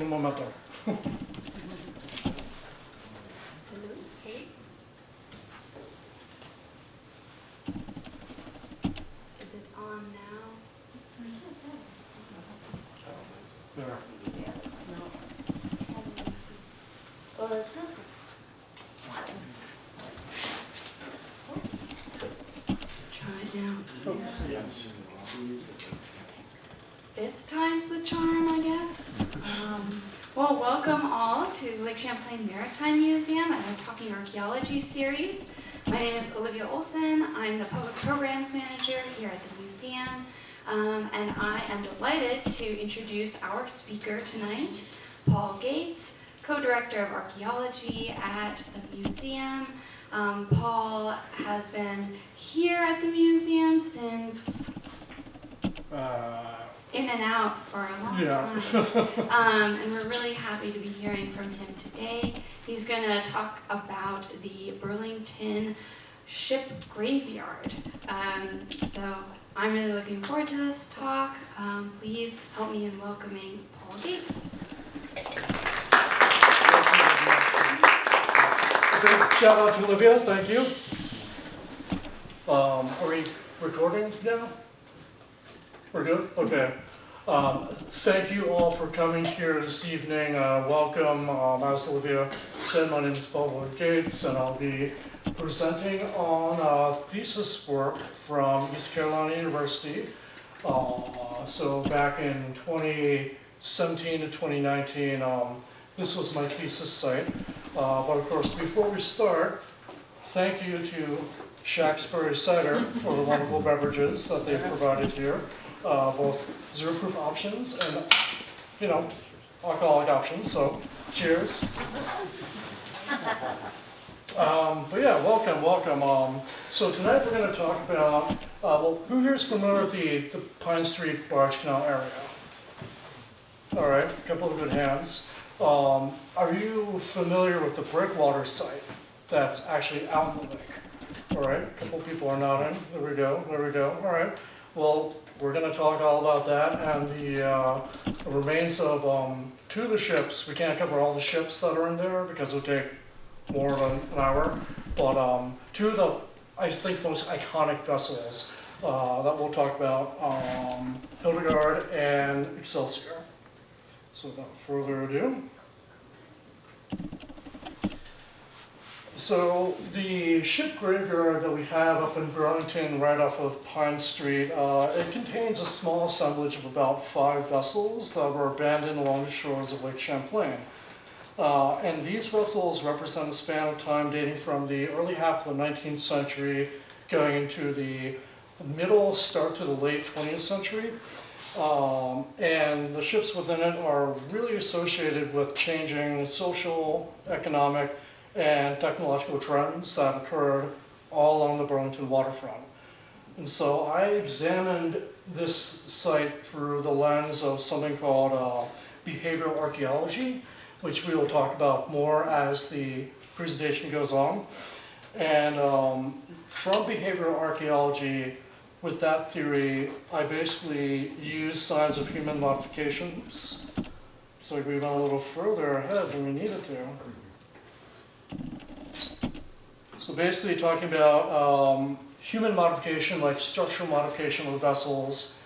un momento. Is it on now? There. Well, it's not. Try it now. Yes. Fifth time's the charm, I guess. Well, welcome all to Lake Champlain Maritime Museum and our Talking Archaeology series. My name is Olivia Olson. I'm the Public Programs Manager here at the museum. And I am delighted to introduce our speaker tonight, Paul Gates, Co-Director of Archaeology at the museum. Paul has been here at the museum since in and out for a long time. And we're really happy to be hearing from him today. He's going to talk about the Burlington ship graveyard. So I'm really looking forward to this talk. Please help me in welcoming Paul Gates. Shout out to Olivia, thank you. Are we recording now? We're good? Okay. Thank you all for coming here this evening. Welcome. As Olivia said, my name is Paul Gates, and I'll be presenting on thesis work from East Carolina University. So back in 2017 to 2019, this was my thesis site. But of course, before we start, thank you to Shaftesbury Cider for the wonderful beverages that they've provided here. Both zero-proof options and, alcoholic options, so cheers. But yeah, welcome. So tonight we're going to talk about, well, who here is familiar with the Pine Street Barge Canal area? All right, a couple of good hands. Are you familiar with the breakwater site that's actually out in the lake? All right, a couple people are nodding. There we go. All right, well, we're going to talk all about that and the remains of two of the ships. We can't cover all the ships that are in there because it would take more than an hour, but two of the, I think, most iconic vessels that we'll talk about, Hildegarde and Excelsior. So without further ado. So the ship graveyard that we have up in Burlington right off of Pine Street, it contains a small assemblage of about 5 vessels that were abandoned along the shores of Lake Champlain. And these vessels represent a span of time dating from the early half of the 19th century going into the start to the late 20th century. And the ships within it are really associated with changing social, economic, and technological trends that occurred all along the Burlington waterfront. And so I examined this site through the lens of something called behavioral archaeology, which we will talk about more as the presentation goes on. And from behavioral archaeology, with that theory, I basically use signs of human modifications. So we went a little further ahead than we needed to. So basically talking about human modification, like structural modification of vessels,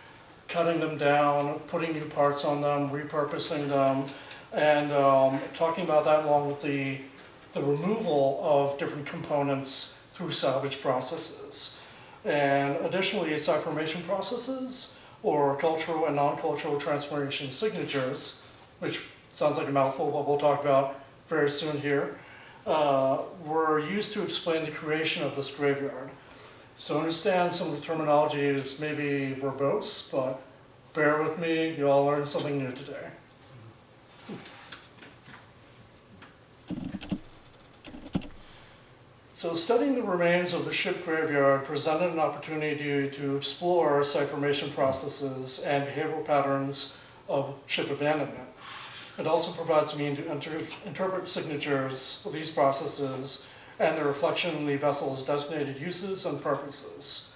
cutting them down, putting new parts on them, repurposing them, and talking about that along with the removal of different components through salvage processes. And additionally, site formation processes, or cultural and non-cultural transformation signatures, which sounds like a mouthful, but we'll talk about very soon here, were used to explain the creation of this graveyard. So understand some of the terminology is maybe verbose, but bear with me, you all learned something new today. So studying the remains of the ship graveyard presented an opportunity to explore site formation processes and behavioral patterns of ship abandonment. It also provides me to interpret signatures of these processes and their reflection in the vessel's designated uses and purposes.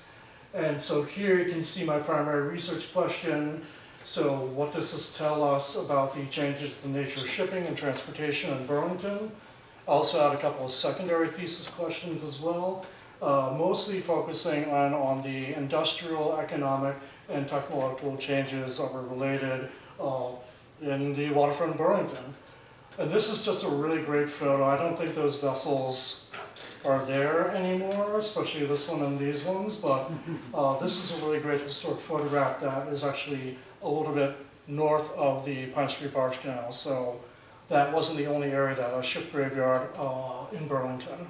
And so here you can see my primary research question, So what does this tell us about the changes in the nature of shipping and transportation in Burlington? I also had a couple of secondary thesis questions as well, mostly focusing on the industrial, economic, and technological changes that were related in the waterfront of Burlington. And this is just a really great photo. I don't think those vessels are there anymore, especially this one and these ones, but this is a really great historic photograph that is actually a little bit north of the Pine Street Barge Canal. So that wasn't the only area that a ship graveyard in Burlington.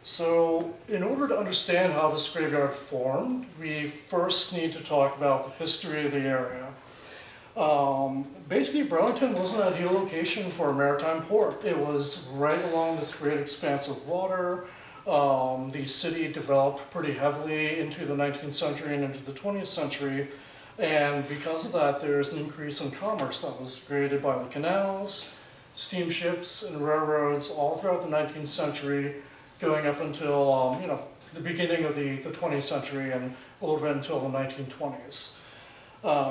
So in order to understand how this graveyard formed, we first need to talk about the history of the area. Basically, Burlington was an ideal location for a maritime port. It was right along this great expanse of water. The city developed pretty heavily into the 19th century and into the 20th century. And because of that, there's an increase in commerce that was created by the canals, steamships, and railroads all throughout the 19th century, going up until the beginning of the 20th century and a little bit until the 1920s.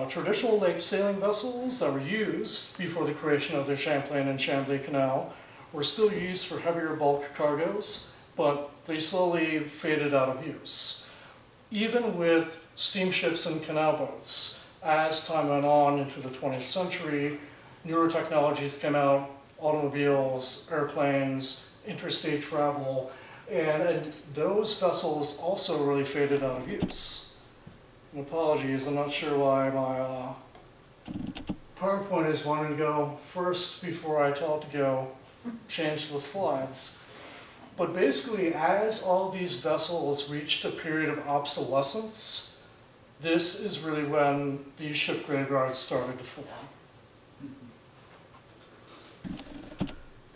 Traditional lake sailing vessels that were used before the creation of the Champlain and Chambly Canal were still used for heavier bulk cargoes, but they slowly faded out of use. Even with steamships and canal boats, as time went on into the 20th century, newer technologies came out, automobiles, airplanes, interstate travel, and those vessels also really faded out of use. And apologies, I'm not sure why my PowerPoint is wanting to go first before I tell it to go change the slides. But basically, as all these vessels reached a period of obsolescence, this is really when these ship graveyards started to form.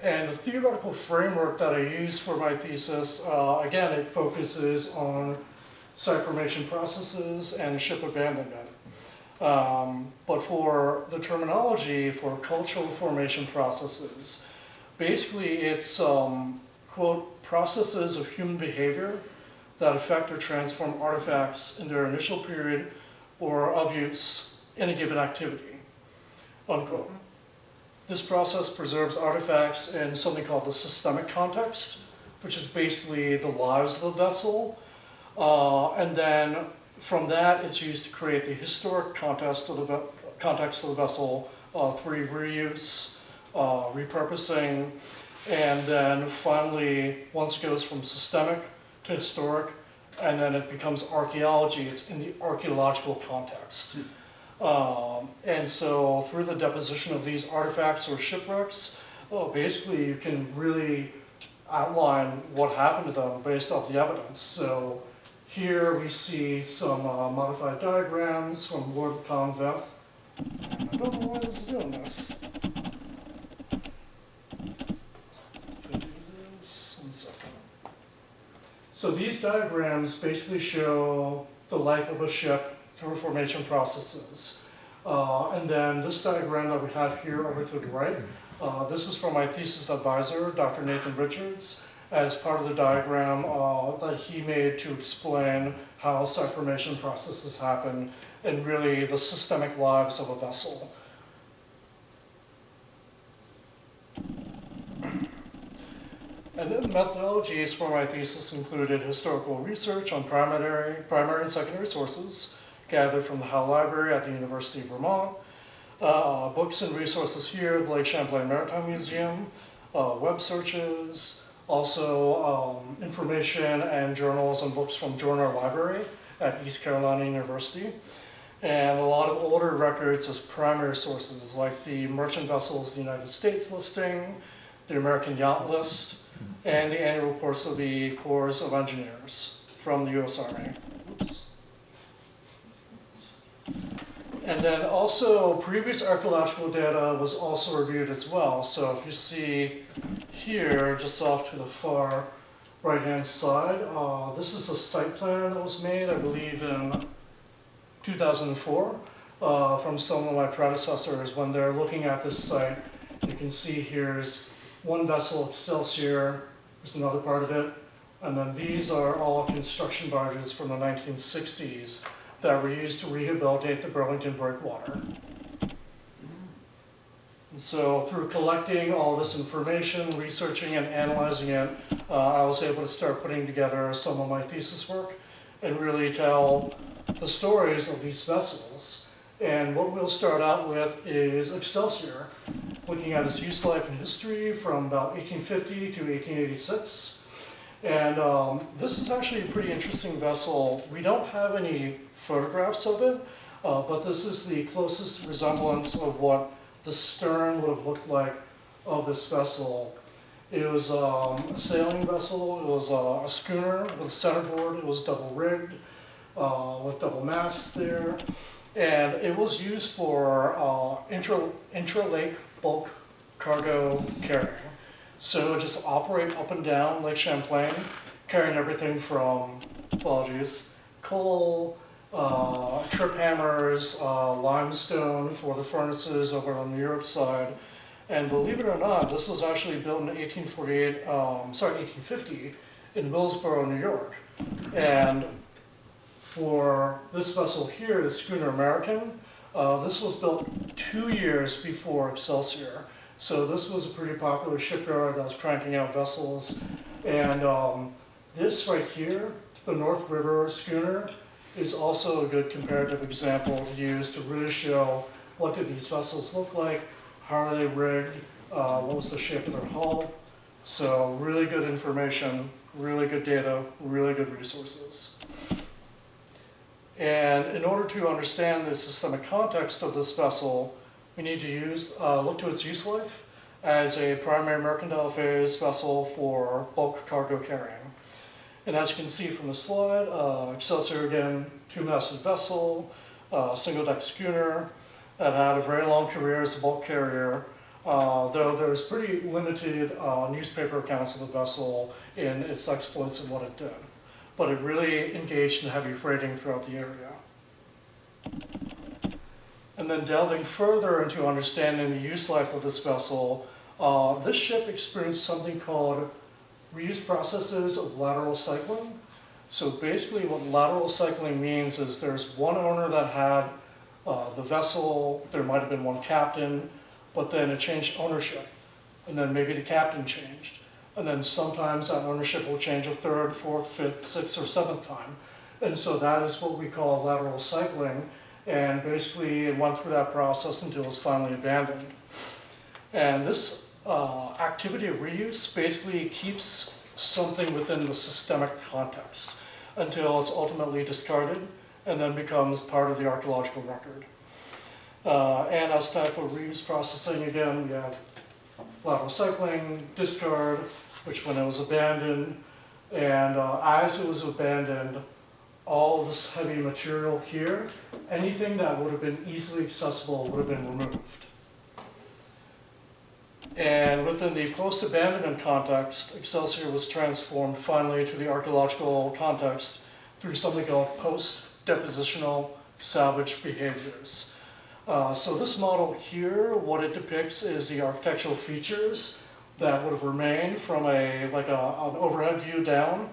And the theoretical framework that I used for my thesis, again, it focuses on site formation processes and ship abandonment. But for the terminology for cultural formation processes, basically it's, quote, processes of human behavior that affect or transform artifacts in their initial period or of use in a given activity, unquote. This process preserves artifacts in something called the systemic context, which is basically the lives of the vessel. And then from that, it's used to create the historic context of the vessel through reuse, repurposing, and then finally, once it goes from systemic to historic, and then it becomes archaeology, it's in the archaeological context. And so through the deposition of these artifacts or shipwrecks, basically you can really outline what happened to them based off the evidence. So here we see some modified diagrams from Lord Conveth. I don't know why this is doing this. One second. So these diagrams basically show the life of a ship through formation processes. And then this diagram that we have here over to the right, this is from my thesis advisor, Dr. Nathan Richards, as part of the diagram that he made to explain how site formation processes happen and really the systemic lives of a vessel. And then the methodologies for my thesis included historical research on primary and secondary sources gathered from the Howe Library at the University of Vermont, books and resources here at the Lake Champlain Maritime Museum, web searches, also information and journals and books from Joiner Library at East Carolina University, and a lot of older records as primary sources like the Merchant Vessels of the United States listing, the American Yacht List, and the annual reports of the Corps of Engineers from the U.S. Army. Oops. And then also previous archaeological data was also reviewed as well. So if you see here, just off to the far right-hand side, this is a site plan that was made, I believe, in 2004 from some of my predecessors when they're looking at this site. You can see here's one vessel, Excelsior, there's another part of it, And then these are all construction barges from the 1960s that were used to rehabilitate the Burlington breakwater. And so through collecting all this information, researching and analyzing it, I was able to start putting together some of my thesis work and really tell the stories of these vessels. And what we'll start out with is Excelsior, looking at its use life and history from about 1850 to 1886. And this is actually a pretty interesting vessel. We don't have any photographs of it, but this is the closest resemblance of what the stern would have looked like of this vessel. It was a sailing vessel. It was a schooner with centerboard. It was double rigged with double masts there. And it was used for intra-lake bulk cargo carrying. So just operate up and down Lake Champlain, carrying everything from, apologies, coal, trip hammers, limestone for the furnaces over on the New York side. And believe it or not, this was actually built in 1850 in Willsboro, New York. And for this vessel here, the schooner American, this was built 2 years before Excelsior. So this was a pretty popular shipyard that was cranking out vessels. And this right here, the North River schooner, is also a good comparative example to use to really show what did these vessels look like, how are they rigged, what was the shape of their hull. So really good information, really good data, really good resources. And in order to understand the systemic context of this vessel, we need to look to its use life as a primary mercantile phase vessel for bulk cargo carrying. And as you can see from the slide, Excelsior again, two-masted vessel, single-deck schooner that had a very long career as a bulk carrier, though there's pretty limited newspaper accounts of the vessel in its exploits and what it did. But it really engaged in heavy freighting throughout the area. And then delving further into understanding the use life of this vessel, this ship experienced something called reuse processes of lateral cycling. So basically what lateral cycling means is there's one owner that had the vessel, there might have been one captain, but then it changed ownership. And then maybe the captain changed. And then sometimes that ownership will change a third, fourth, fifth, sixth, or seventh time. And so that is what we call lateral cycling. And basically it went through that process until it was finally abandoned. And this activity of reuse basically keeps something within the systemic context until it's ultimately discarded and then becomes part of the archaeological record. And as type of reuse processing, again, we have lateral cycling, discard, which when it was abandoned, and as it was abandoned, all this heavy material here, anything that would have been easily accessible would have been removed. And within the post-abandonment context, Excelsior was transformed finally to the archaeological context through something called post-depositional salvage behaviors. So this model here, what it depicts is the architectural features that would have remained from an overhead view down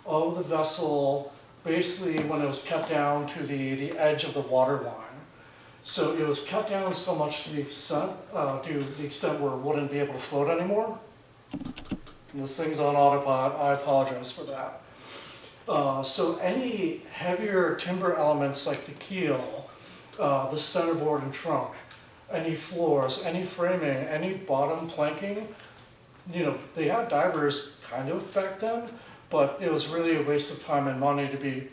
of the vessel, basically when it was cut down to the edge of the water line. So it was cut down so much to the extent where it wouldn't be able to float anymore. And this thing's on autopilot, I apologize for that. So any heavier timber elements like the keel, the centerboard and trunk, any floors, any framing, any bottom planking, they had divers kind of back then, but it was really a waste of time and money to be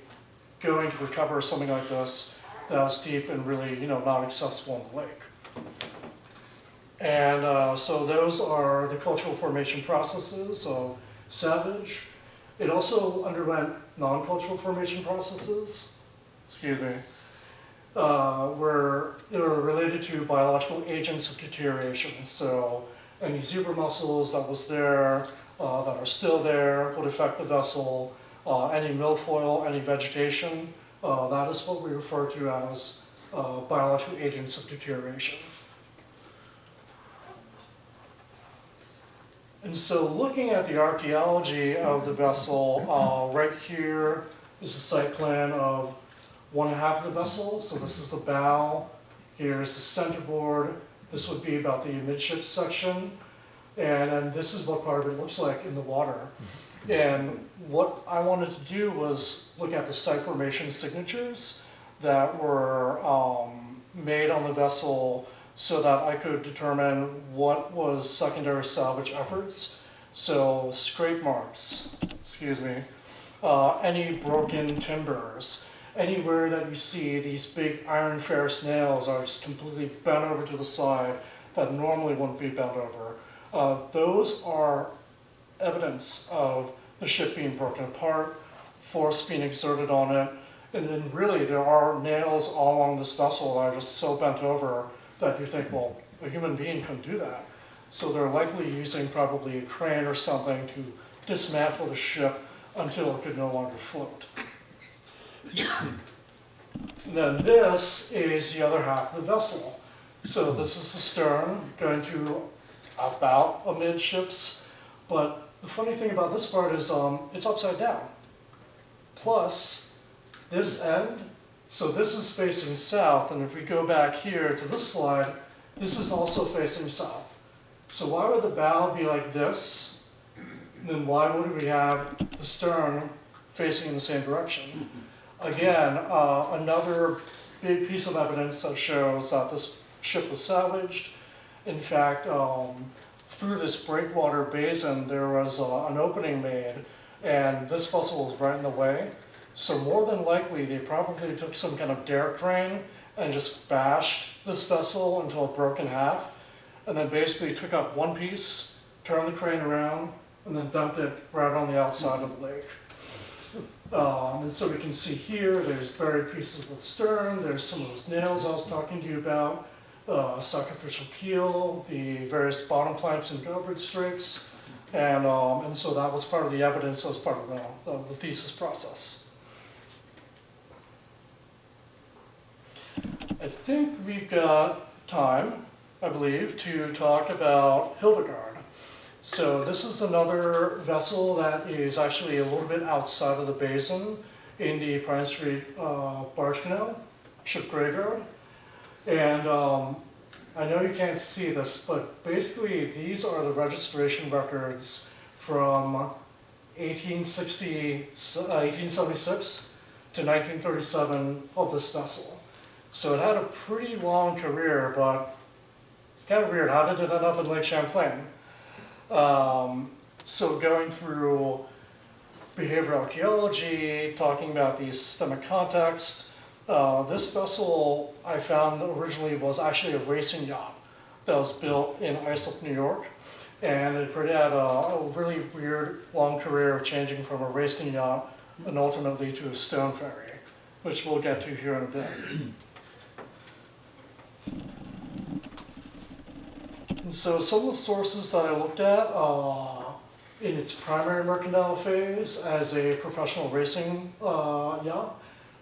going to recover something like this that was deep and really, not accessible in the lake. And so those are the cultural formation processes of salvage. It also underwent non-cultural formation processes, where they were related to biological agents of deterioration. So any zebra mussels that was there, that are still there, would affect the vessel. Any milfoil, any vegetation, that is what we refer to as biological agents of deterioration. And so looking at the archaeology of the vessel, right here is a site plan of one half of the vessel. So this is the bow, here's the centerboard. This would be about the midship section. And this is what part of it looks like in the water. And what I wanted to do was look at the site formation signatures that were made on the vessel so that I could determine what was secondary salvage efforts. So scrape marks, excuse me, any broken timbers, anywhere that you see these big iron ferrous nails are just completely bent over to the side that normally wouldn't be bent over. Those are evidence of the ship being broken apart, force being exerted on it, and then really there are nails all along this vessel that are just so bent over that you think, well, a human being couldn't do that. So they're likely using probably a crane or something to dismantle the ship until it could no longer float. And then this is the other half of the vessel. So this is the stern going to about amidships, but the funny thing about this part is it's upside down. Plus, this end, so this is facing south, and if we go back here to this slide, this is also facing south. So why would the bow be like this? And then why would we have the stern facing in the same direction? Again, another big piece of evidence that shows that this ship was salvaged. In fact, through this breakwater basin, there was an opening made, and this vessel was right in the way. So more than likely, they probably took some kind of derrick crane and just bashed this vessel until it broke in half, and then basically took up one piece, turned the crane around, and then dumped it right on the outside of the lake. And so we can see here, there's buried pieces of the stern, there's some of those nails I was talking to you about, sacrificial keel, the various bottom planks and goblet strakes, and so that was part of the evidence as part of the thesis process. I think we've got time, I believe, to talk about Hildegarde. So this is another vessel that is actually a little bit outside of the basin in the Pine Street Barge Canal, ship graveyard. And I know you can't see this, but basically these are the registration records from 1876 to 1937 of this vessel. So it had a pretty long career, but it's kind of weird. How did it end up in Lake Champlain? So going through behavioral archaeology, talking about the systemic context, this vessel I found originally was actually a racing yacht that was built in Islip, New York. And it had a really weird long career of changing from a racing yacht and ultimately to a stone ferry, which we'll get to here in a bit. And so some of the sources that I looked at in its primary mercantile phase as a professional racing yacht,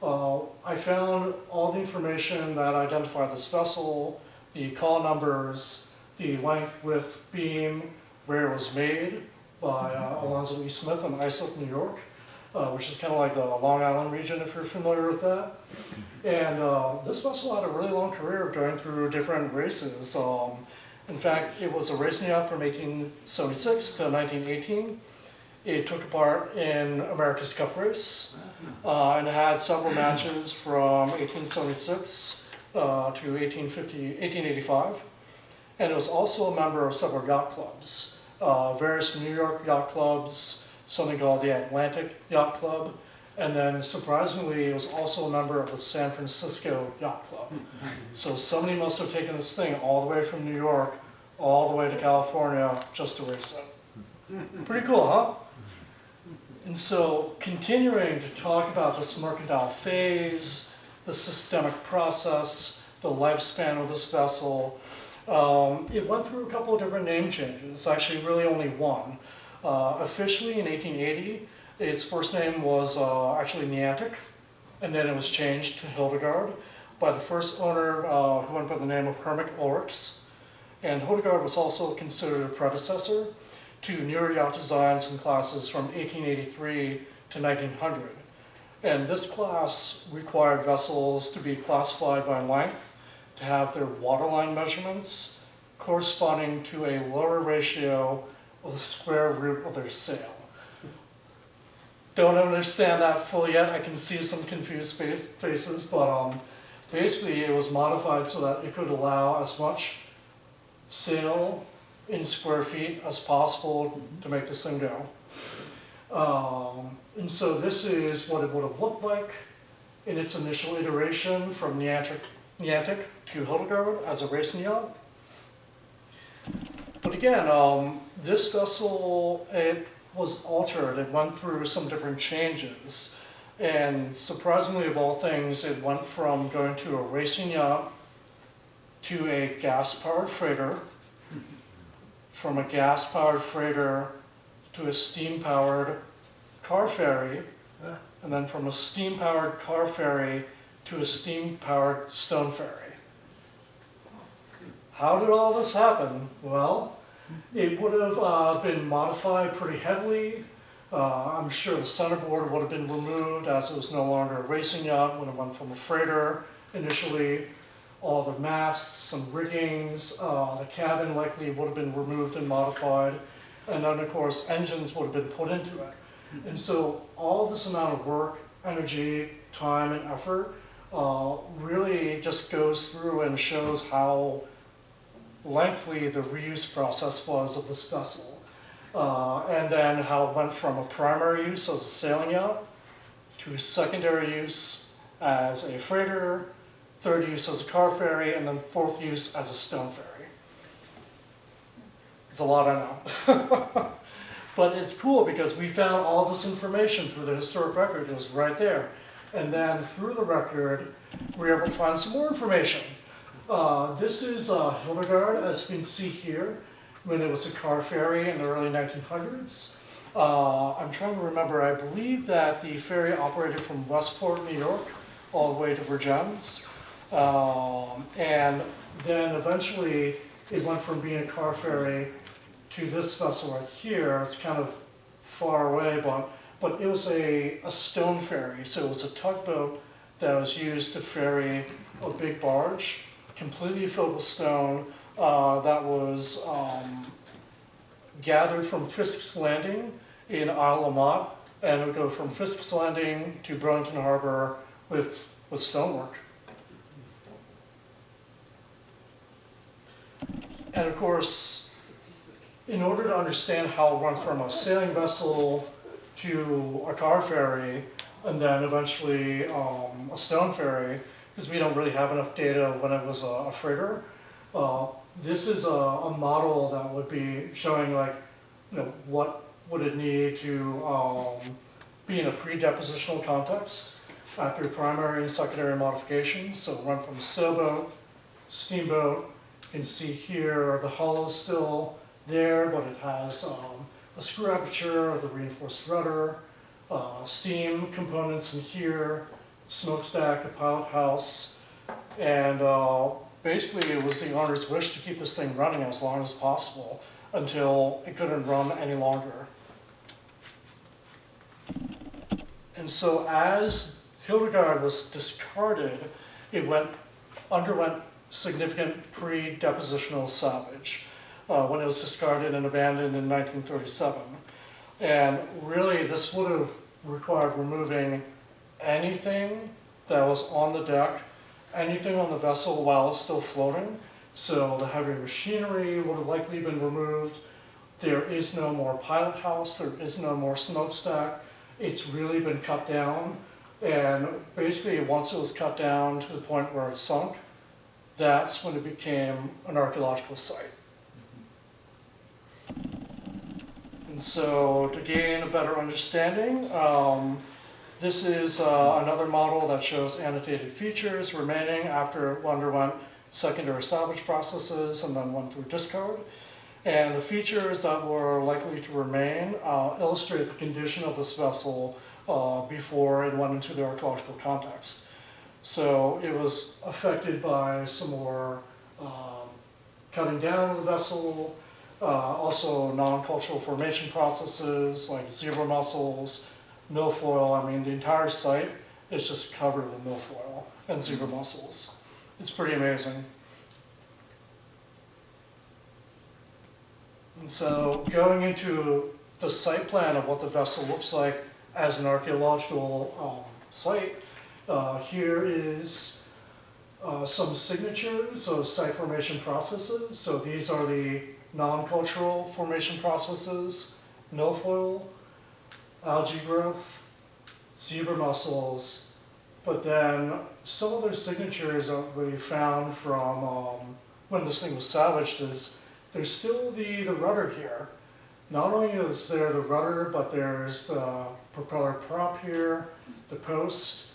I found all the information that identified this vessel, the call numbers, the length, width, beam, where it was made by Alonzo E. Smith in Islip, New York, which is kind of like the Long Island region if you're familiar with that. And this vessel had a really long career of going through different races. In fact, it was a racing yacht from 1876 to 1918. It took part in America's Cup race and had several matches from 1876 to 1885. And it was also a member of several yacht clubs, various New York yacht clubs, something called the Atlantic Yacht Club, and then surprisingly, it was also a member of the San Francisco Yacht Club. So somebody must have taken this thing all the way from New York, all the way to California just to race it. Pretty cool, huh? And so continuing to talk about this mercantile phase, the systemic process, the lifespan of this vessel, it went through a couple of different name changes, actually really only one. Officially in 1880, its first name was actually Niantic, and then it was changed to Hildegarde by the first owner who went by the name of Hermic Ulrichs. And Hildegarde was also considered a predecessor to newer yacht designs and classes from 1883 to 1900. And this class required vessels to be classified by length, to have their waterline measurements corresponding to a lower ratio of the square root of their sail. Don't understand that fully yet. I can see some confused faces, but basically it was modified so that it could allow as much sail in square feet as possible to make this thing go. And so this is what it would have looked like in its initial iteration from Niantic to Hildegarde as a racing yacht. But again, this vessel, it was altered. It went through some different changes. And surprisingly, of all things, it went from going to a racing yacht to a gas-powered freighter, from a gas-powered freighter to a steam-powered car ferry, and then from a steam-powered car ferry to a steam-powered stone ferry. How did all this happen? Well, it would have been modified pretty heavily. I'm sure the centerboard would have been removed as it was no longer a racing yacht when it went from a freighter initially. All the masts and riggings, the cabin likely would have been removed and modified. And then, of course, engines would have been put into it. And so all this amount of work, energy, time, and effort really just goes through and shows how lengthy the reuse process was of this vessel. And then how it went from a primary use as a sailing yacht to secondary use as a freighter, third use as a car ferry, and then fourth use as a stone ferry. It's a lot, I know. But it's cool because we found all this information through the historic record. It was right there. And then through the record, we were able to find some more information. This is Hildegarde, as you can see here, when it was a car ferry in the early 1900s. I'm trying to remember, I believe that the ferry operated from Westport, New York, all the way to Virgins. And then eventually it went from being a car ferry to this vessel right here. It's kind of far away, but it was a stone ferry. So it was a tugboat that was used to ferry a big barge, completely filled with stone, that was gathered from Fisk's Landing in Isle La Motte, and it would go from Fisk's Landing to Burlington Harbor with stonework. And of course, in order to understand how it went from a sailing vessel to a car ferry, and then eventually a stone ferry, because we don't really have enough data when it was a freighter, this is a model that would be showing, like, what would it need to be in a pre-depositional context after primary and secondary modifications. So it went from sailboat, steamboat. You can see here the hull is still there, but it has a screw aperture with a reinforced rudder, steam components in here, smokestack, a pilot house, and basically it was the owner's wish to keep this thing running as long as possible until it couldn't run any longer. And so as Hildegarde was discarded, it underwent significant pre-depositional salvage when it was discarded and abandoned in 1937. And really this would have required removing anything that was on the deck, anything on the vessel while it's still floating. So the heavy machinery would have likely been removed. There is no more pilot house, there is no more smokestack. It's really been cut down. And basically once it was cut down to the point where it sunk, that's when it became an archaeological site. And so to gain a better understanding, this is another model that shows annotated features remaining after it underwent secondary salvage processes and then went through discard. And the features that were likely to remain illustrate the condition of this vessel before it went into the archaeological context. So it was affected by some more cutting down of the vessel. Also non-cultural formation processes like zebra mussels, milfoil. I mean, the entire site is just covered in milfoil and zebra mussels. It's pretty amazing. And so going into the site plan of what the vessel looks like as an archaeological site, here is some signatures of site formation processes. So these are the non-cultural formation processes: milfoil, algae growth, zebra mussels. But then some other signatures that we found from when this thing was salvaged is there's still the rudder here. Not only is there the rudder, but there's the propeller prop here, the post.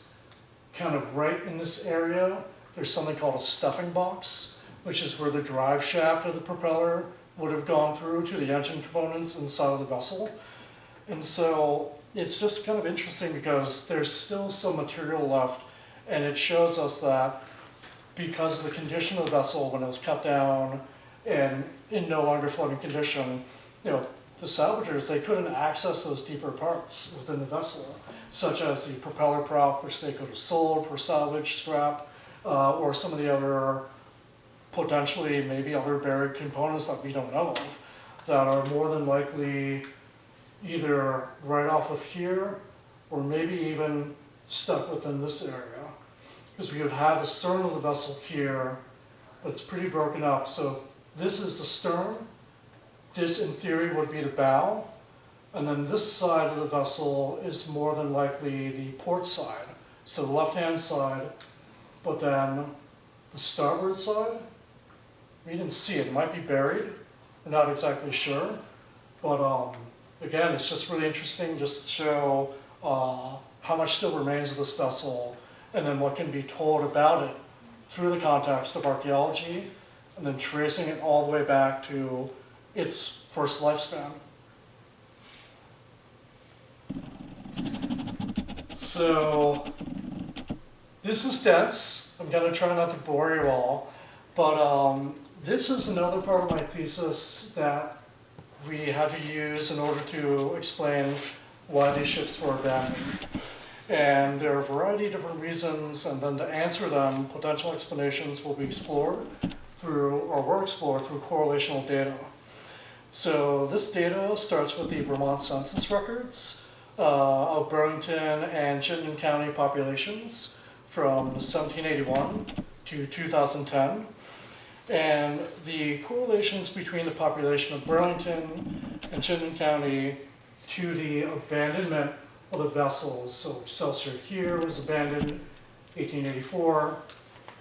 Kind of right in this area, there's something called a stuffing box, which is where the drive shaft of the propeller would have gone through to the engine components inside of the vessel. And so it's just kind of interesting because there's still some material left, and it shows us that because of the condition of the vessel when it was cut down and in no longer floating condition, you know, the salvagers, they couldn't access those deeper parts within the vessel, such as the propeller prop, which they could have sold for salvage scrap, or some of the other potentially maybe other buried components that we don't know of that are more than likely either right off of here or maybe even stuck within this area. Because we would have the stern of the vessel here, but it's pretty broken up. So this is the stern. This, in theory, would be the bow. And then this side of the vessel is more than likely the port side. So the left-hand side, but then the starboard side, we didn't see it. It might be buried. We're not exactly sure. But again, it's just really interesting just to show how much still remains of this vessel and then what can be told about it through the context of archaeology and then tracing it all the way back to its first lifespan. So this is dense. I'm going to try not to bore you all, but this is another part of my thesis that we had to use in order to explain why these ships were abandoned. And there are a variety of different reasons, and then to answer them, potential explanations will be explored through, or were explored through correlational data. So this data starts with the Vermont census records of Burlington and Chittenden County populations from 1781 to 2010. And the correlations between the population of Burlington and Chittenden County to the abandonment of the vessels. So Excelsior here was abandoned 1884,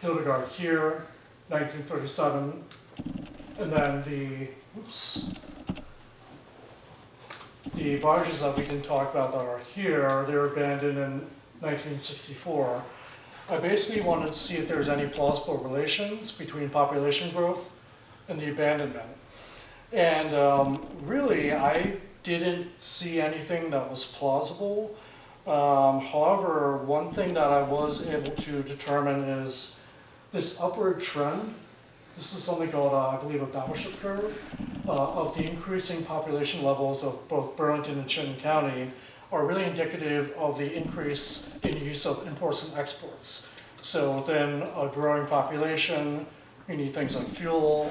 Hildegarde here, 1937, and then the barges that we didn't talk about that are here, they were abandoned in 1964. I basically wanted to see if there's any plausible relations between population growth and the abandonment. And really, I didn't see anything that was plausible. However, one thing that I was able to determine is this upward trend. This is something called, I believe, a battleship curve of the increasing population levels of both Burlington and Chittenden County are really indicative of the increase in use of imports and exports. So within a growing population, you need things like fuel,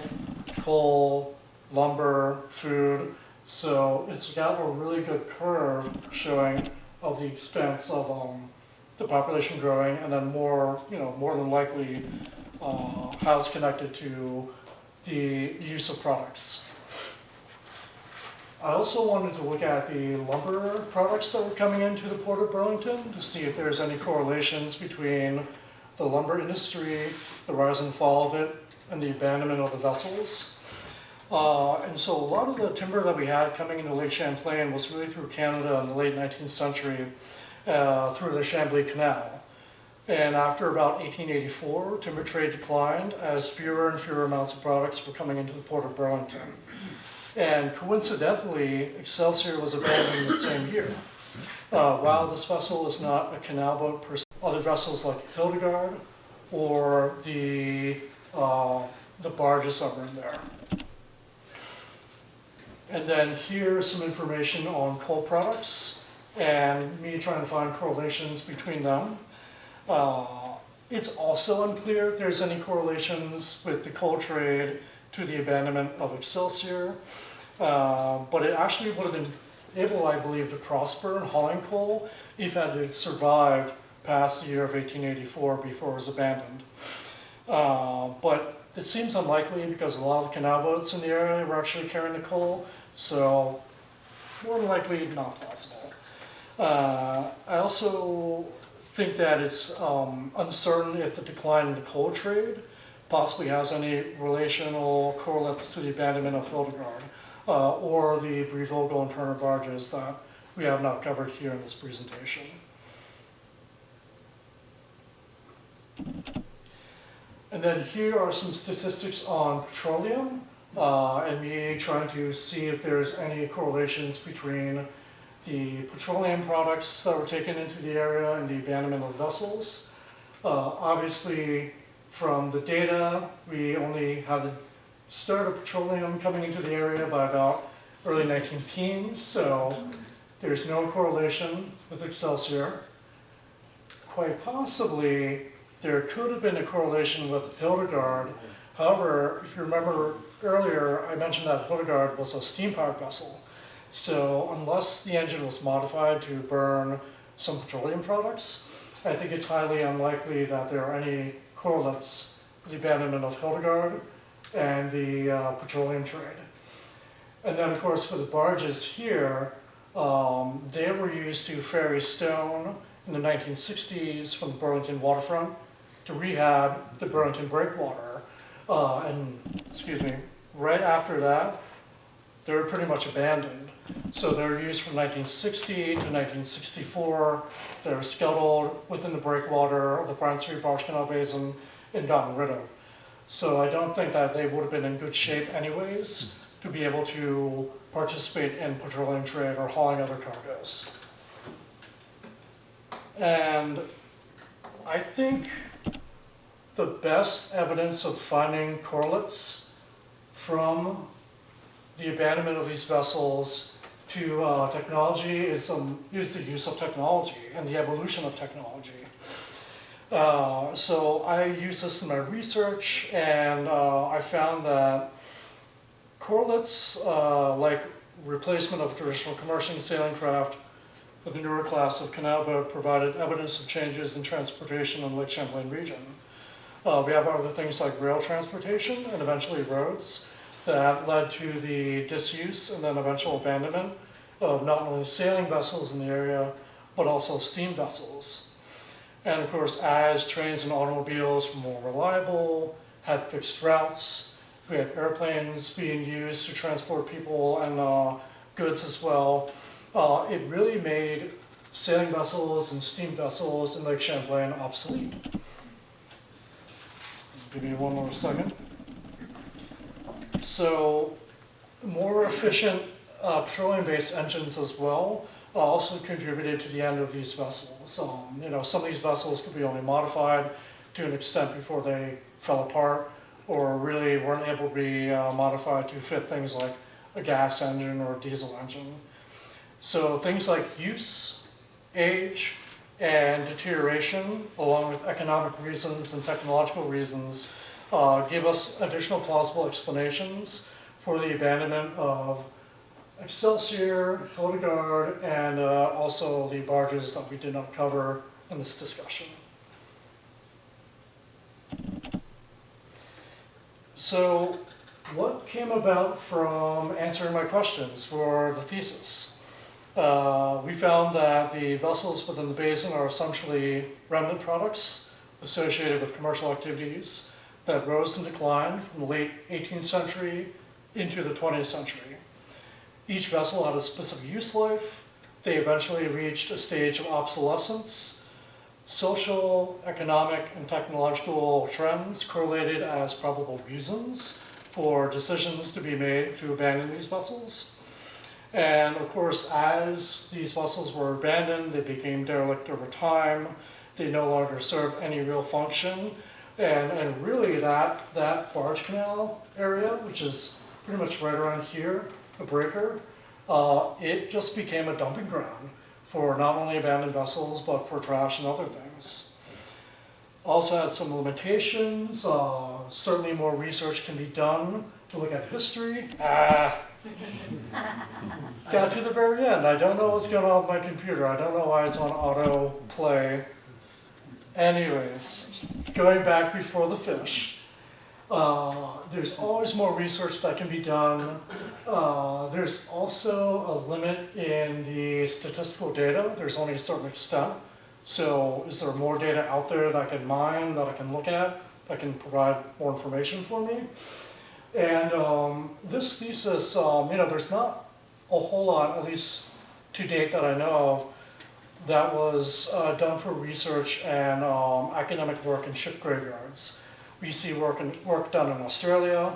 coal, lumber, food. So it's got a really good curve showing of the expense of the population growing, and then more than likely how it's connected to the use of products. I also wanted to look at the lumber products that were coming into the Port of Burlington to see if there's any correlations between the lumber industry, the rise and fall of it, and the abandonment of the vessels. And so a lot of the timber that we had coming into Lake Champlain was really through Canada in the late 19th century through the Chambly Canal. And after about 1884, timber trade declined as fewer and fewer amounts of products were coming into the Port of Burlington. And coincidentally, Excelsior was abandoned the same year. While this vessel is not a canal boat per se, other vessels like Hildegarde or the barges that were in there. And then here's some information on coal products and me trying to find correlations between them. It's also unclear if there's any correlations with the coal trade to the abandonment of Excelsior, but it actually would have been able, I believe, to prosper in hauling coal if it had survived past the year of 1884 before it was abandoned. But it seems unlikely because a lot of the canal boats in the area were actually carrying the coal, so more than likely not possible. I also think that it's uncertain if the decline in the coal trade possibly has any relational correlates to the abandonment of Hildegarde or the Breville and Turner barges that we have not covered here in this presentation. And then here are some statistics on petroleum and me trying to see if there's any correlations between the petroleum products that were taken into the area and the abandonment of vessels. Obviously, from the data, we only had the start of petroleum coming into the area by about early 19 teens, so there's no correlation with Excelsior. Quite possibly, there could have been a correlation with Hildegarde. However, if you remember earlier, I mentioned that Hildegarde was a steam-powered vessel. So unless the engine was modified to burn some petroleum products, I think it's highly unlikely that there are any correlates with the abandonment of Hildegarde and the petroleum trade. And then, of course, for the barges here, they were used to ferry stone in the 1960s from the Burlington waterfront to rehab the Burlington breakwater. Right after that, they were pretty much abandoned. So they were used from 1960 to 1964. They were scuttled within the breakwater of the Bryant Street Barge Canal Basin and gotten rid of. So I don't think that they would have been in good shape anyways to be able to participate in petroleum trade or hauling other cargoes. And I think the best evidence of finding correlates from the abandonment of these vessels to technology is the use of technology and the evolution of technology. So I use this in my research, and I found that correlates like replacement of traditional commercial sailing craft with a newer class of canal boat provided evidence of changes in transportation in the Lake Champlain region. We have other things like rail transportation and eventually roads that led to the disuse and then eventual abandonment of not only sailing vessels in the area, but also steam vessels. And of course, as trains and automobiles were more reliable, had fixed routes, we had airplanes being used to transport people and goods as well. It really made sailing vessels and steam vessels in Lake Champlain obsolete. Give me one more second. So more efficient petroleum-based engines as well also contributed to the end of these vessels. Some of these vessels could be only modified to an extent before they fell apart, or really weren't able to be modified to fit things like a gas engine or a diesel engine. So things like use, age, and deterioration, along with economic reasons and technological reasons, give us additional plausible explanations for the abandonment of Excelsior, Hildegarde, and also the barges that we did not cover in this discussion. So what came about from answering my questions for the thesis? We found that the vessels within the basin are essentially remnant products associated with commercial activities that rose and declined from the late 18th century into the 20th century. Each vessel had a specific use life. They eventually reached a stage of obsolescence. Social, economic, and technological trends correlated as probable reasons for decisions to be made to abandon these vessels. And of course, as these vessels were abandoned, they became derelict over time. They no longer served any real function. And really that barge canal area, which is pretty much right around here, a breaker, it just became a dumping ground for not only abandoned vessels, but for trash and other things. Also had some limitations. Certainly more research can be done to look at history. Got to the very end. I don't know what's going on with my computer. I don't know why it's on auto play. Anyways, going back before the fish. There's always more research that can be done. There's also a limit in the statistical data. There's only a certain extent. So is there more data out there that I can mine, that I can look at, that can provide more information for me? And this thesis, there's not a whole lot, at least to date that I know of, that was done for research and academic work in ship graveyards. We see work done in Australia.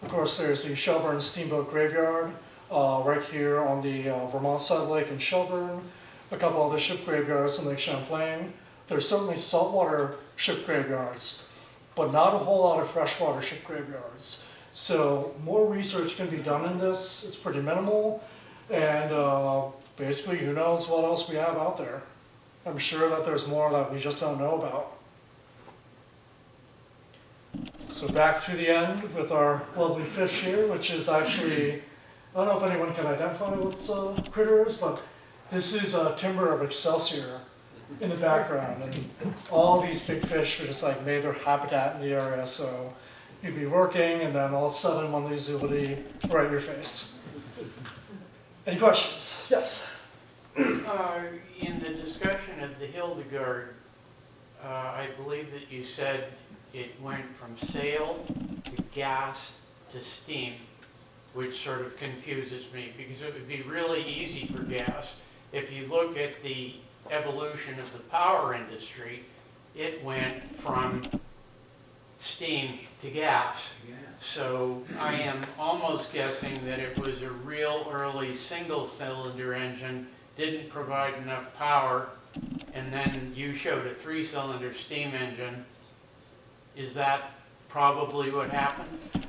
Of course, there's the Shelburne Steamboat Graveyard right here on the Vermont side lake in Shelburne. A couple other ship graveyards in Lake Champlain. There's certainly saltwater ship graveyards, but not a whole lot of freshwater ship graveyards. So more research can be done in this. It's pretty minimal, and basically, who knows what else we have out there. I'm sure that there's more that we just don't know about. So back to the end with our lovely fish here, which is actually, I don't know if anyone can identify what this critter is, but this is a timber of Excelsior in the background. And all these big fish were just like made their habitat in the area. So you'd be working and then all of a sudden one of these would be right in your face. Any questions? Yes? In the discussion of the Hildegarde, I believe that you said it went from sail to gas to steam, which sort of confuses me because it would be really easy for gas. If you look at the evolution of the power industry, it went from steam to gas. So I am almost guessing that it was a real early single-cylinder engine, didn't provide enough power, and then you showed a 3-cylinder steam engine. Is that probably what happened?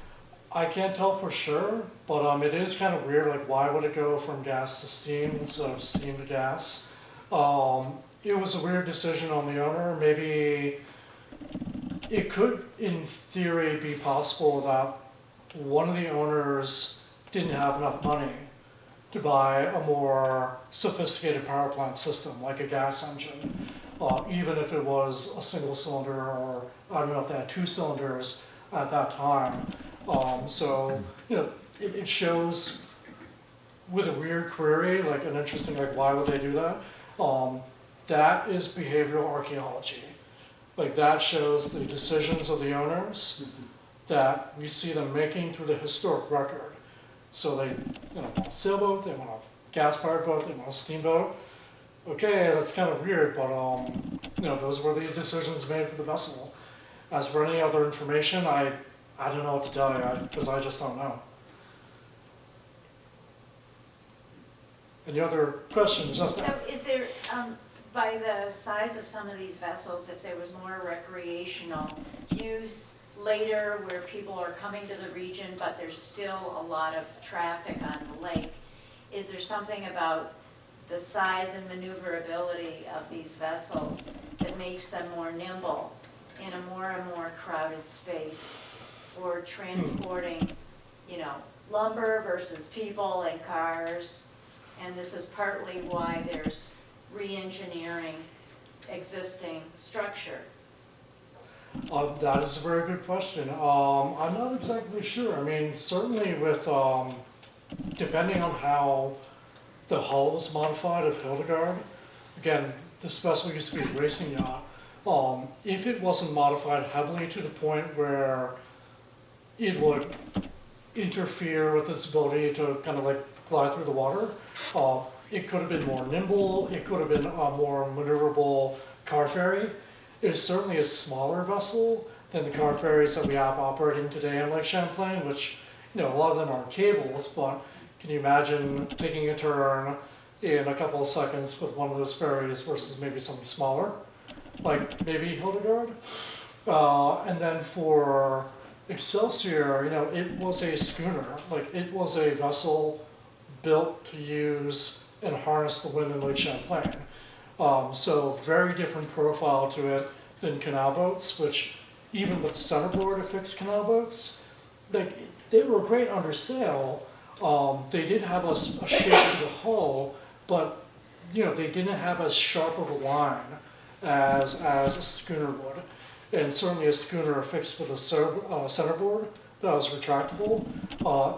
I can't tell for sure, but it is kind of weird, like why would it go from gas to steam instead of steam to gas? It was a weird decision on the owner. Maybe it could, in theory, be possible that one of the owners didn't have enough money to buy a more sophisticated power plant system, like a gas engine, even if it was a single cylinder, or I don't know if they had 2 cylinders at that time. It shows with a weird query, like an interesting, like why would they do that? That is behavioral archaeology. Like that shows the decisions of the owners that we see them making through the historic record. So they want a sailboat, they want a gas-powered boat, they want a steamboat. Okay, that's kind of weird, but those were the decisions made for the vessel. As for any other information, I don't know what to tell you, because I just don't know. Any other questions? So is there, by the size of some of these vessels, if there was more recreational use later where people are coming to the region, but there's still a lot of traffic on the lake, is there something about the size and maneuverability of these vessels that makes them more nimble in a more and more crowded space for transporting, lumber versus people and cars? And this is partly why there's re-engineering existing structure. That is a very good question. I'm not exactly sure. I mean, certainly with, depending on how the hull was modified of Hildegarde, again, this vessel used to be a racing yacht. If it wasn't modified heavily to the point where it would interfere with its ability to kind of like glide through the water, it could have been more nimble, it could have been a more maneuverable car ferry. It is certainly a smaller vessel than the car ferries that we have operating today in Lake Champlain, which, a lot of them are cables, but can you imagine taking a turn in a couple of seconds with one of those ferries versus maybe something smaller, like maybe Hildegarde? And then for Excelsior, it was a schooner, like it was a vessel built to use and harness the wind in Lake Champlain. So very different profile to it than canal boats, which even with centerboard affixed canal boats, they were great under sail. They did have a shape to the hull, but they didn't have as sharp of a line as a schooner would. And certainly a schooner affixed with a centerboard that was retractable,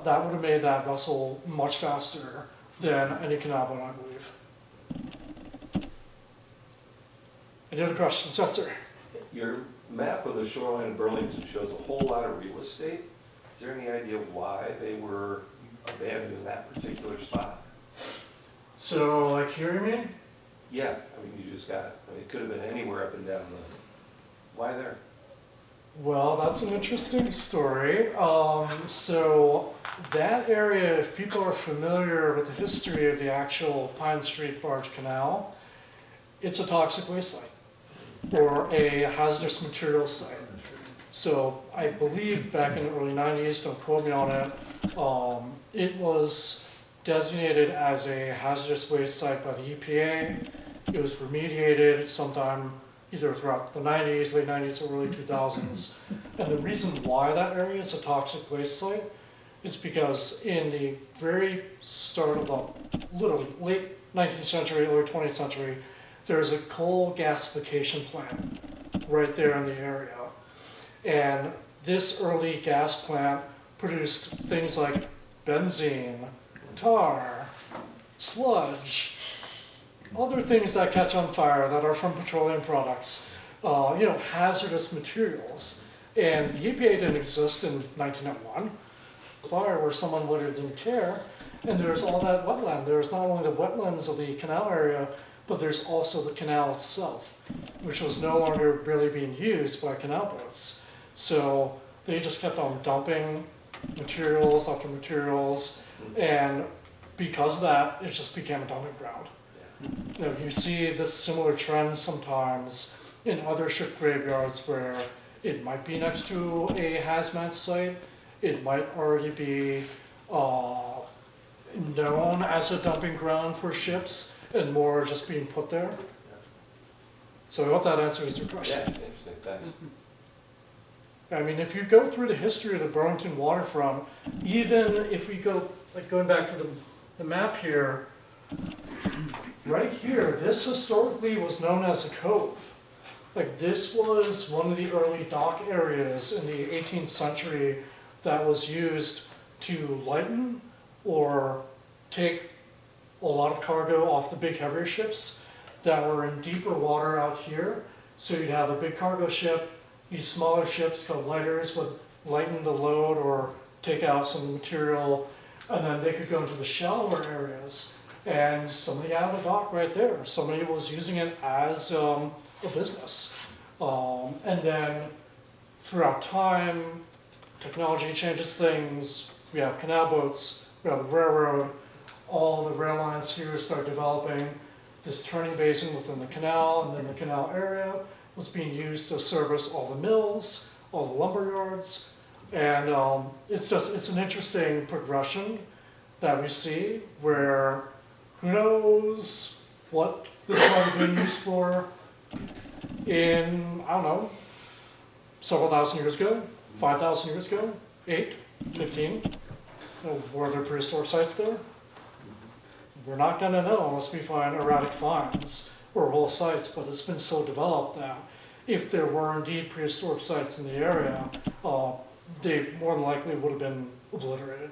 that would have made that vessel much faster than any canal boat, I believe. Any other questions? Yes, sir. Your map of the shoreline of Burlington shows a whole lot of real estate. Is there any idea why they were abandoned in that particular spot? So, like here, you mean? Yeah, I mean, it could have been anywhere up and down the, why there? Well, that's an interesting story. So that area, if people are familiar with the history of the actual Pine Street Barge Canal, it's a toxic waste site or a hazardous materials site. So I believe back in the early 90s, don't quote me on it, it was designated as a hazardous waste site by the EPA. It was remediated sometime either throughout the 90s, late 90s, or early 2000s. And the reason why that area is a toxic waste site is because in the very start of the literally late 19th century, early 20th century, there's a coal gasification plant right there in the area. And this early gas plant produced things like benzene, tar, sludge, other things that catch on fire that are from petroleum products, hazardous materials. And the EPA didn't exist in 1901. Fire where someone literally didn't care. And there's all that wetland. There's not only the wetlands of the canal area, but there's also the canal itself, which was no longer really being used by canal boats. So they just kept on dumping materials after materials, and because of that, it just became a dumping ground. You see this similar trend sometimes in other ship graveyards where it might be next to a hazmat site, it might already be known as a dumping ground for ships, and more just being put there. So I hope that answers your question. Yeah, interesting, thanks. I mean, if you go through the history of the Burlington waterfront, even if we go, like going back to the map here, right here, this historically was known as a cove. Like this was one of the early dock areas in the 18th century that was used to lighten or take a lot of cargo off the big heavier ships that were in deeper water out here. So you'd have a big cargo ship, these smaller ships called lighters would lighten the load or take out some material, and then they could go into the shallower areas. And somebody had a dock right there. Somebody was using it as a business. And then throughout time, technology changes things. We have canal boats, we have a railroad, all the rail lines here start developing. This turning basin within the canal, and then the canal area was being used to service all the mills, all the lumber yards. And it's an interesting progression that we see where who knows what this might have been used for in, I don't know, several thousand years ago, 5,000 years ago, 8, 15. Were there prehistoric sites there? We're not going to know unless we find erratic finds or whole sites, but it's been so developed that if there were indeed prehistoric sites in the area, they more than likely would have been obliterated.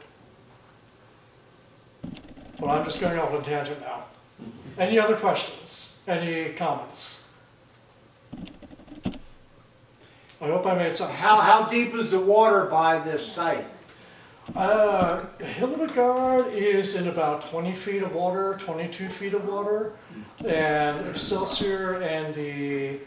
But I'm just going off on a tangent now. Any other questions? Any comments? I hope I made sense. How deep is the water by this site? Hildegarde is in about 20 feet of water, 22 feet of water, and Excelsior and the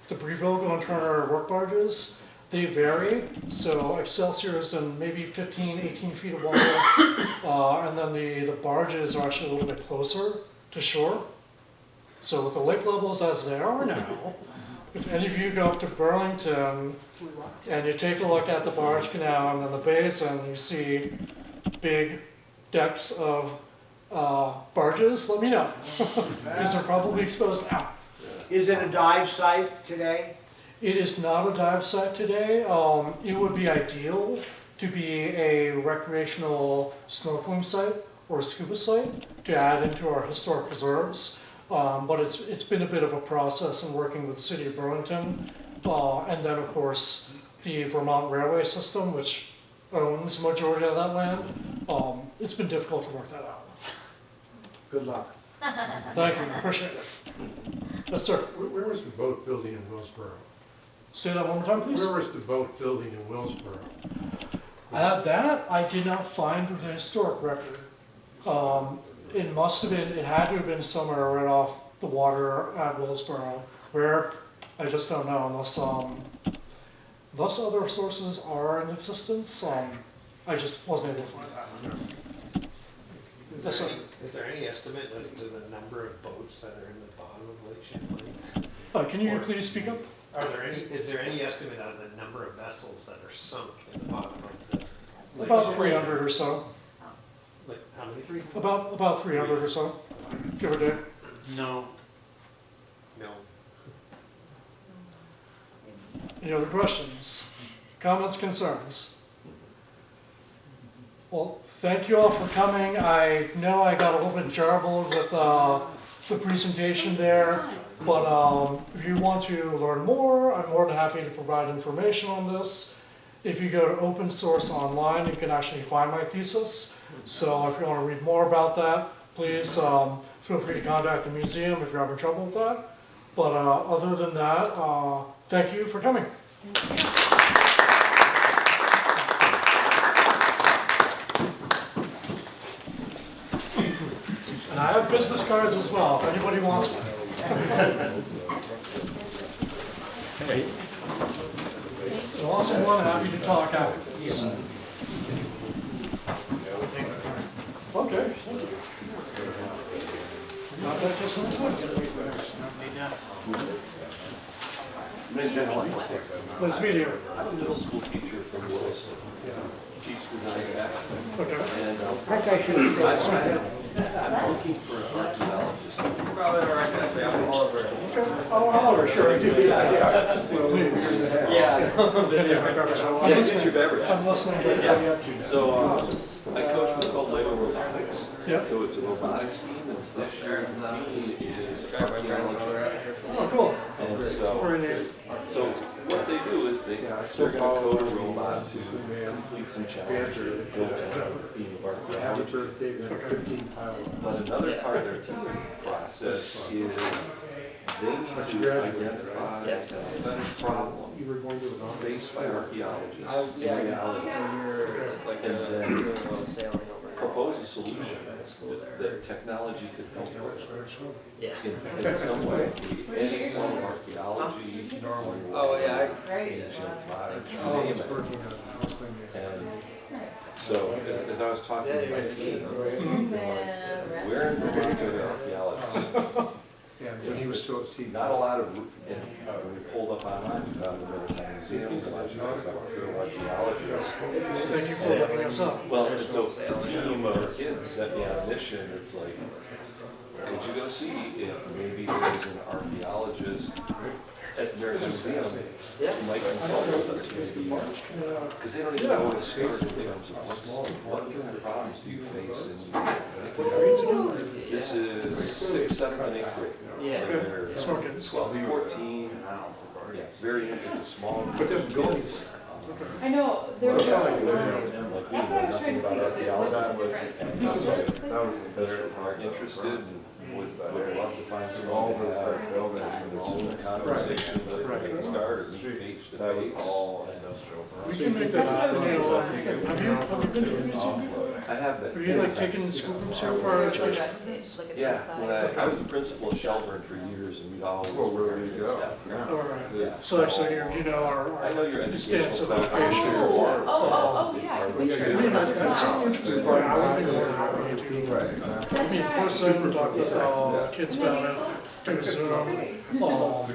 Breville and Turner work barges, they vary. So Excelsior is in maybe 15, 18 feet of water, and then the barges are actually a little bit closer to shore. So with the lake levels as they are now, if any of you go up to Burlington and you take a look at the barge canal and then the basin, you see big decks of barges, let me know. Because they're probably exposed now. Is it a dive site today? It is not a dive site today. It would be ideal to be a recreational snorkeling site or scuba site to add into our historic preserves. But it's been a bit of a process in working with the city of Burlington. And then, of course, the Vermont Railway System, which owns the majority of that land. It's been difficult to work that out. Good luck. Thank you, appreciate it. Yes, sir. Where was the boat building in Willsboro? Say that one more time, please. Where was the boat building in Willsboro? That I did not find with the historic record. It must have been, it had to have been somewhere right off the water at Willsboro. Where, I just don't know unless other sources are in existence. I just wasn't able to find that. Yes, sir. Is there any estimate as to the number of boats that are in the bottom of Lake Champlain? Can you please speak up? Is there any estimate on the number of vessels that are sunk in the bottom of the Lake About Champlain? 300 or so. Like, how many, 3? About 300 or so, give or take. No. No. Any other questions, comments, concerns? Well, thank you all for coming. I know I got a little bit jarbled with the presentation there, but if you want to learn more, I'm more than happy to provide information on this. If you go to open source online, you can actually find my thesis. So if you want to read more about that, please feel free to contact the museum if you're having trouble with that. But other than that, thank you for coming. And I have business cards as well, if anybody wants one. I'm also more than happy to talk afterwards. Okay. Not that just in time. Nice to meet you. I'm a middle school teacher from Wilson. Teach design back. Okay. And I think I should have stayed. I'm looking for an archaeologist. Probably all right, guys. I'm Oliver. Oh, Oliver, sure. Please. Yeah. I'm Get your beverage. I'm listening to everybody up to. So I coach what's called Lego Robotics. Yeah. So it's a robotics team, and this year the theme is archaeology. Oh, cool. And Very neat. so what they do is they're going to code a robot to complete some challenges that go to the theme of archaeology. But another part of their team process is they need to identify a fetish problem faced by archaeologists in reality, and then propose a solution that technology could help with in some way. Any form of archaeology, Oh, yeah. ancient, modern, you name it. And so, as I was talking to my team, we're in Burlington archaeologists. Yeah, when he was still at sea. Not a lot of, when we pulled up online, we found the Maritime Museum, and I was archaeologists. Thank you for letting us up. Well, and so the team of kids set me on a mission. It's like, could you go see if maybe there's an archaeologist at the Maritime Museum who might consult with us maybe, because they don't even know where to start in terms of what kind of problems do you face in this is 6th, 7th, and 8th grade. Yeah. So they're Smart kids. 12, 14, very, it's a small group. But there's of goals. kids. I know, there was, Like, we that's know what I was trying nothing to see about if it was archaeology. different. That are interested and would love to find someone to have a Zoom conversation that they can start or meet face to face. We can make that happen. Have you been to the museum before? I have been. Have you like taken school groups here for our education? Yeah, when I was the principal of Shelburne for years, and we'd always. Well, where do you go? All right. So actually, you know I know your our stance educational of background. education. Oh, yeah. I mean, that's so interesting. I would be more than happy to. I mean, of course, I would talk with kids about it. do Zoom.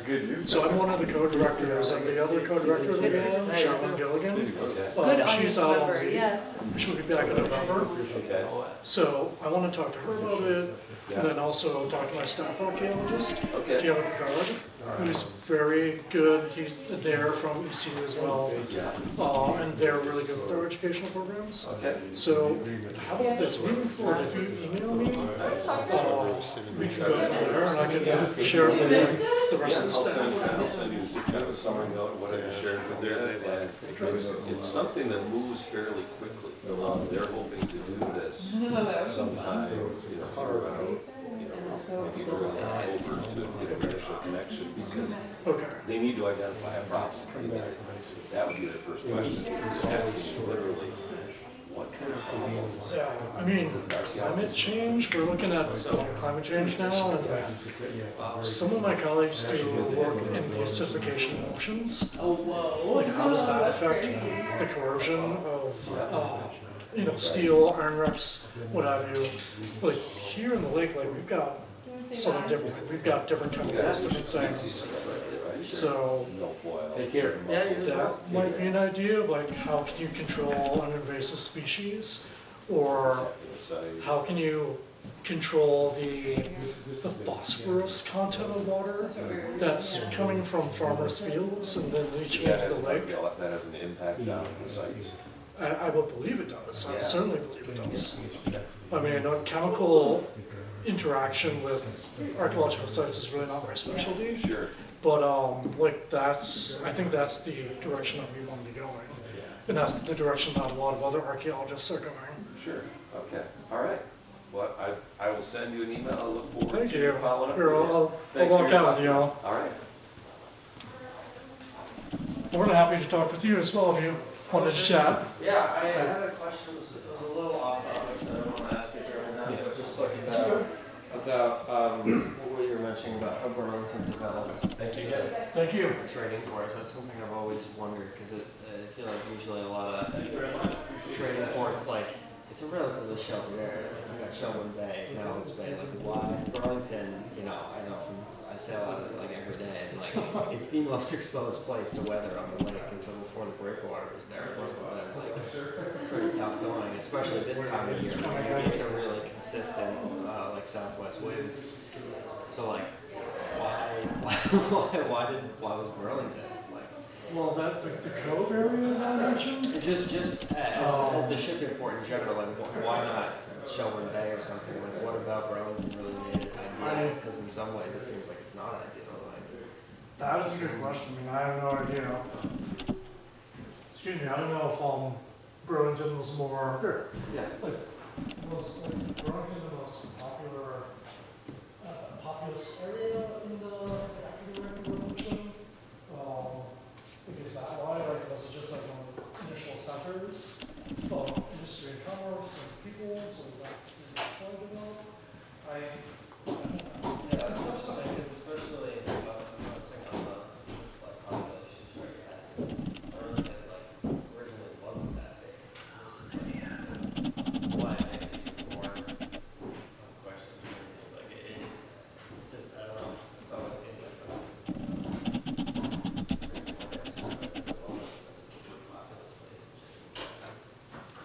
good news. So I'm one of the co-directors, and the other co-director that we have, Sharon Gilligan, Good she's audience out on member, leave. yes. She'll be back in November. Okay. So I want to talk to her about it, Yeah. and then also talk to my staff archaeologist, Okay. Hildegarde, who's very good. He's there from ECU as well, Yeah. and they're really good with their educational programs. Okay. So how about this? Moving forward, if you email me, we can go from there, and I can share it with the rest of the staff. I'll send you just kind of a summary note of what I just shared with you. And it's something that moves fairly quickly. They're hoping to do this sometime, around, maybe around October to get an initial connection, because Okay. they need to identify a problem. That would be their first question, asking literally, what kind of problem? Yeah, I mean, climate change, we're looking at climate change now, and some of my colleagues do work in the acidification of oceans. Like, how does that affect the corrosion of, steel, iron reps, what have you? Like, here in the lake, like, we've got something different. We've got different chemicals, different things. So that might be an idea of like, how can you control an invasive species? Or how can you control the phosphorus content of water that's coming from farmers' fields and then leaching into the lake? That has an impact on the sites. I would believe it does. I certainly believe it does. I mean, chemical interaction with archaeological sites is really not my specialty. Sure. But I think that's the direction that we want to be going. And that's the direction that a lot of other archaeologists are going. Sure, okay, all right. Well, I will send you an email, I look forward Thank to you. following up. Here, with you. I'll Thanks for walk your out with time. you all. All right. More than happy to talk with you as well if you wanted to chat. Yeah, I had a question, it was a little off topic, so I don't want to ask it right now, but just like about what you were mentioning about how Burlington develops. Thank you. Thank you. Trading ports, that's something I've always wondered, because I feel like usually a lot of trading ports, like, it's a relatively sheltered area. Like, you got Champlain Bay, now it's Bay, like, why Burlington, I know I sail out of it like every day, and like, it's the most exposed place to weather on the lake, and so before the breakwater was there, it must have been like pretty tough going, especially this time of year, when you're getting a really consistent, like southwest winds. So like, why was Burlington? Like, Well, the cove area that I mentioned? just as the shipping port in general, like why not Champlain Bay or something? Like what about Burlington really made it ideal? Because in some ways it seems like it's not ideal. Like, That is a good question. I mean, I have no idea. Excuse me, I don't know if Burlington was more. Sure. yeah. Was Burlington the most populous area in the African Revolution? Is that why? Like, was it just like one of the initial centers of industry and commerce and people? So that started to develop? Yeah, that's interesting because especially focusing on the like population chart, Burlington like originally wasn't that big. Why it makes it even more question is like it just I don't know. It's always seemed like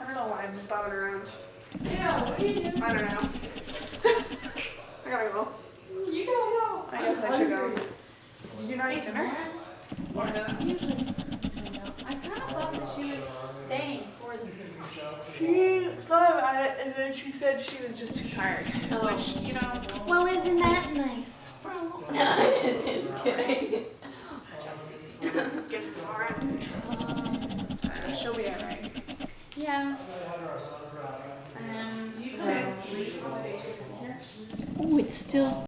I don't know why I'm bobbing around. Yeah, what do you do? I don't know. I gotta go. You gotta go. I guess I should go. You're not eating dinner? Usually, I kind of thought that she was staying for the. She thought about it and then she said she was just too tired. Which, Well, isn't that nice? No, just kidding. gets tomorrow. It's fine. She'll be alright. Yeah. You can Oh, it's still.